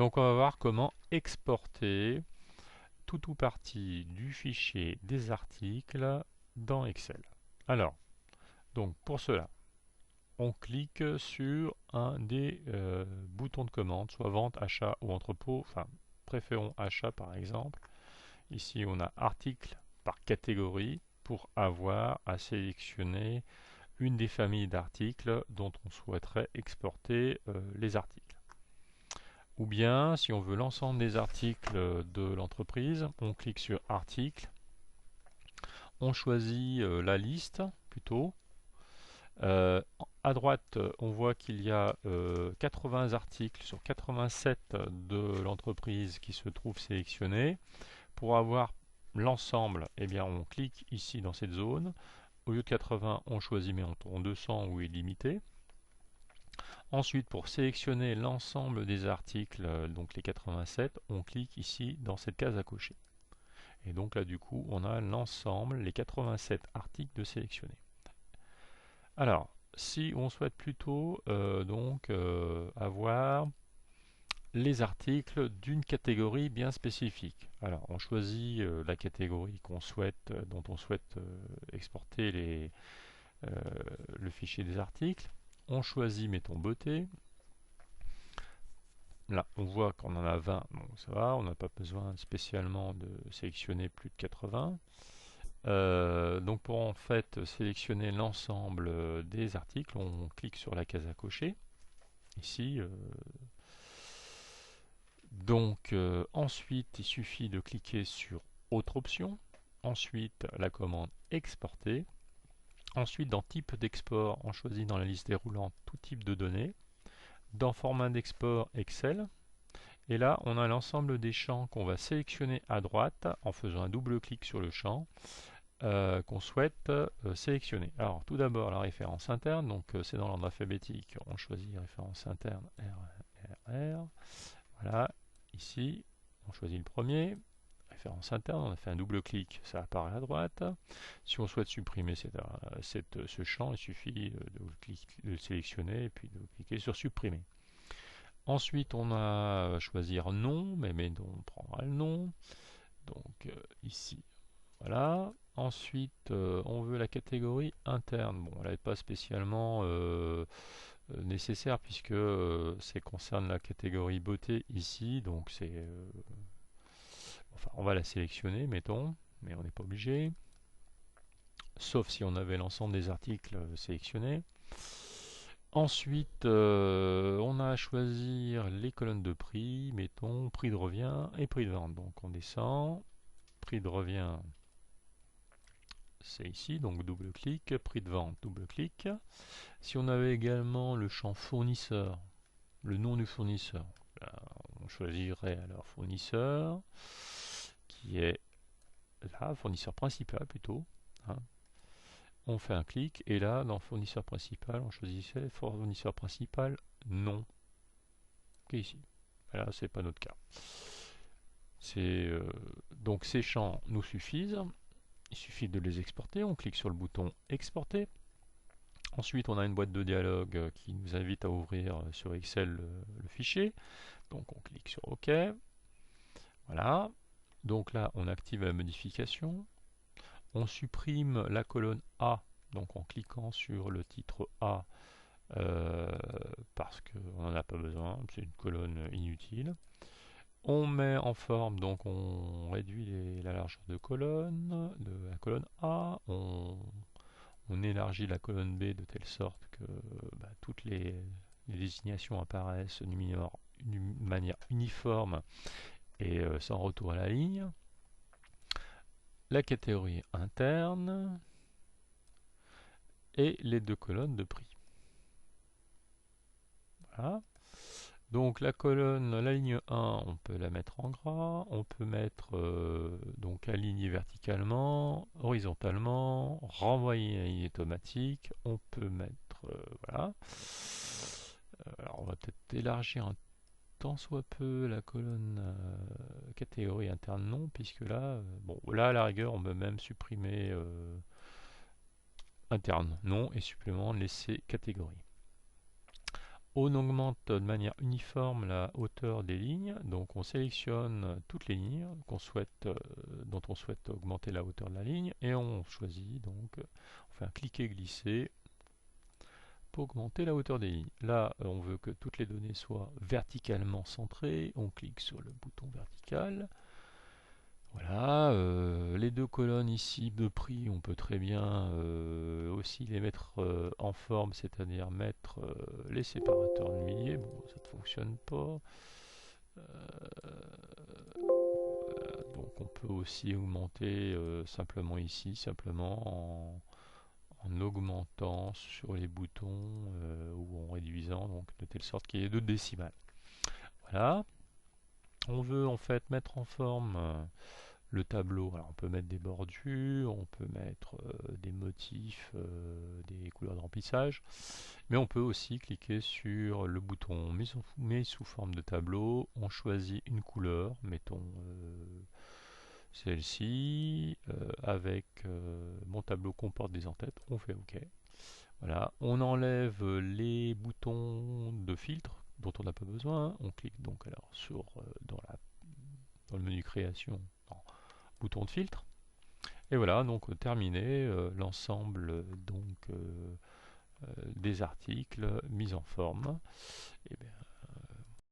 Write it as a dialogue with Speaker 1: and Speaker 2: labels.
Speaker 1: Donc on va voir comment exporter tout ou partie du fichier des articles dans Excel. Alors, donc pour cela, on clique sur un des boutons de commande, soit vente, achat ou entrepôt, enfin préférons achat par exemple. Ici on a article par catégorie pour avoir à sélectionner une des familles d'articles dont on souhaiterait exporter les articles. Ou bien, si on veut l'ensemble des articles de l'entreprise, on clique sur Articles, on choisit la liste plutôt. À droite, on voit qu'il y a 80 articles sur 87 de l'entreprise qui se trouvent sélectionnés. Pour avoir l'ensemble, eh bien, on clique ici dans cette zone. Au lieu de 80, on choisit mettons 200 ou illimité. Ensuite, pour sélectionner l'ensemble des articles, donc les 87, on clique ici dans cette case à cocher. Et donc là, du coup, on a l'ensemble, les 87 articles de sélectionner. Alors, si on souhaite plutôt avoir les articles d'une catégorie bien spécifique. Alors, on choisit la catégorie qu'on souhaite, dont on souhaite exporter le fichier des articles. On choisit, mettons, beauté. Là, on voit qu'on en a 20, bon, ça va, on n'a pas besoin spécialement de sélectionner plus de 80. Donc pour en fait sélectionner l'ensemble des articles, on clique sur la case à cocher, ici. Ensuite, il suffit de cliquer sur Autre option, ensuite la commande Exporter. Ensuite, dans Type d'export, on choisit dans la liste déroulante tout type de données. Dans Format d'export, Excel. Et là, on a l'ensemble des champs qu'on va sélectionner à droite en faisant un double clic sur le champ qu'on souhaite sélectionner. Alors, tout d'abord, la référence interne. Donc, c'est dans l'ordre alphabétique. On choisit référence interne R. Voilà. Ici, on choisit le premier. Référence interne, on a fait un double clic, ça apparaît à droite. Si on souhaite supprimer ce champ, il suffit de le sélectionner et puis de cliquer sur supprimer. Ensuite, on a choisir nom, mais on prendra le nom. Donc ici, voilà. Ensuite, on veut la catégorie interne. Bon, elle n'est pas spécialement nécessaire puisque ça concerne la catégorie beauté ici. Donc enfin, on va la sélectionner, mettons, mais on n'est pas obligé. Sauf si on avait l'ensemble des articles sélectionnés. Ensuite, on a à choisir les colonnes de prix, mettons prix de revient et prix de vente. Donc on descend, prix de revient, c'est ici, donc double clic, prix de vente, double clic. Si on avait également le champ fournisseur, le nom du fournisseur, là, on choisirait alors fournisseur, qui est là, fournisseur principal plutôt. Hein. On fait un clic et là, dans fournisseur principal, on choisissait fournisseur principal, non. Qui est ici. Là, c'est pas notre cas. Donc ces champs nous suffisent. Il suffit de les exporter. On clique sur le bouton exporter. Ensuite, on a une boîte de dialogue qui nous invite à ouvrir sur Excel le fichier. Donc on clique sur OK. Voilà. Donc là, on active la modification. On supprime la colonne A, donc en cliquant sur le titre A, parce qu'on n'en a pas besoin, c'est une colonne inutile. On met en forme, donc on réduit la largeur de la colonne A, on élargit la colonne B de telle sorte que toutes les désignations apparaissent d'une manière uniforme et sans retour à la ligne. La catégorie interne et les deux colonnes de prix. Voilà. Donc la ligne 1, on peut la mettre en gras, on peut mettre donc aligner verticalement, horizontalement, renvoyer à ligne automatique, on peut mettre voilà. Alors on va peut-être élargir un tant soit peu la colonne catégorie interne non, puisque là, là à la rigueur on peut même supprimer interne non et supplément laisser catégorie. On augmente de manière uniforme la hauteur des lignes, donc on sélectionne toutes les lignes dont on souhaite augmenter la hauteur de la ligne et on choisit donc, on fait un cliquer-glisser pour augmenter la hauteur des lignes. Là, on veut que toutes les données soient verticalement centrées, on clique sur le bouton vertical. Voilà, les deux colonnes ici de prix, on peut très bien aussi les mettre en forme, c'est-à-dire mettre les séparateurs de milliers. Bon, ça ne fonctionne pas. Donc on peut aussi augmenter simplement ici, en augmentant sur les boutons ou en réduisant, donc de telle sorte qu'il y ait 2 décimales. Voilà. On veut en fait mettre en forme le tableau. Alors on peut mettre des bordures, on peut mettre des motifs, des couleurs de remplissage, mais on peut aussi cliquer sur le bouton mise sous forme de tableau. On choisit une couleur, mettons celle-ci, avec mon tableau comporte des entêtes. On fait OK. Voilà, on enlève les boutons de filtre dont on n'a pas besoin. On clique donc alors dans le menu création, bouton de filtre. Et voilà, donc terminé l'ensemble des articles mis en forme. Et bien,